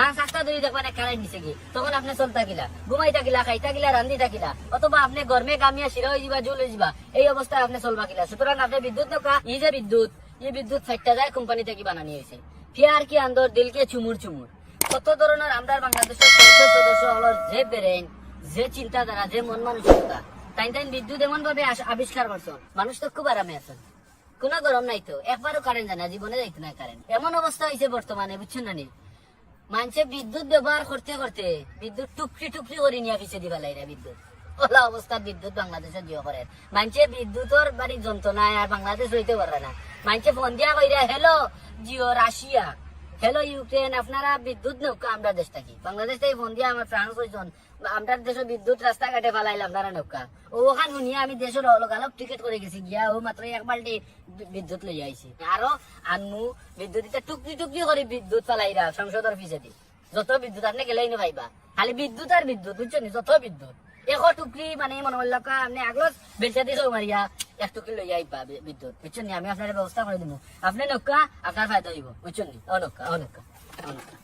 গান সাতটা ধরে দেখবেন কারেন্ট দিছে কি, তখন আপনি চলতা গিলা, ঘুমাইতা গিলা, খাইতা গিলা, রান্ধিতা গিলা, অথবা আপনি গরমে কামিয়া শিরা হয়ে যাবা, জুল হয়ে যাবা, এই অবস্থায় আপনি চলবা গিলা। সুতরাং আপনি বিদ্যুৎ নৌকা, এই যে বিদ্যুৎ, এই বিদ্যুৎ ফাইটটা যায় কোম্পানি থেকে বানানি হয়েছে। ফিয়ার কি আন্দর দিলকে চুমুর চুমুর। কত ধরনের আমরা বাংলাদেশের সংসদ সদস্য হলোর যে ব্রেইন, যে চিন্তাধারা, যে মন মানসিকতা, তাই বিদ্যুৎ এমন ভাবে আবিষ্কার করছো, মানুষ তো খুব আরামে আছে, কোনো গরম নাই তো, একবারও কারেন্ট জানা জীবনে যাইতো না কারেন্ট। এমন অবস্থা হয়েছে বর্তমানে, বুঝছেন না নি, মানুষে বিদ্যুৎ ব্যবহার করতে করতে বিদ্যুৎ টুকরি টুকরি করে নিয়ে পিছিয়ে দিবা লাইরা বিদ্যুৎ। ওলা অবস্থা বিদ্যুৎ বাংলাদেশে জিও করে, মানুষে বিদ্যুতের বাড়ি যন্ত্রণায় আর বাংলাদেশ হইতে পারে না। মানুষে ফোন দিয়া কইরা, hello Jio Russia, hello Ukraine, আপনারা বিদ্যুৎ নৌকা আমরা দেশ থাকি, বাংলাদেশ থেকে ফোন দিয়া আমার ফ্রান্স হইজন, আমরা দেশের বিদ্যুৎ রাস্তাঘাটে ফালাইলাম আপনারা নৌকা। ও ওখান শুনিয়া আমি দেশের অলগালক টিকিট করে গেছি, গিয়া ও মাত্র এক বাল্টি বিদ্যুৎ লই আইছি। আরো আনমু বিদ্যুৎ টুকরি টুকরি করে বিদ্যুৎ ফালাইরা সংসদের পিছে দি, যত বিদ্যুৎ আপনি গেলেই না পাইবা, খালি বিদ্যুৎ আর বিদ্যুৎ, বুঝছেন, যত বিদ্যুৎ এক টুকরি মানে মনে হল আপনি আগলো বেচা দিয়ে মারিয়া এক টুকরি লইয়া আইবা বিদ্যুৎ, বুঝছেন। আমি আপনার ব্যবস্থা করে দিব, আপনি নৌকা আপনার ফায়দা হইব, বুঝছেন, অনৌকা অনৌকা অনৌকা।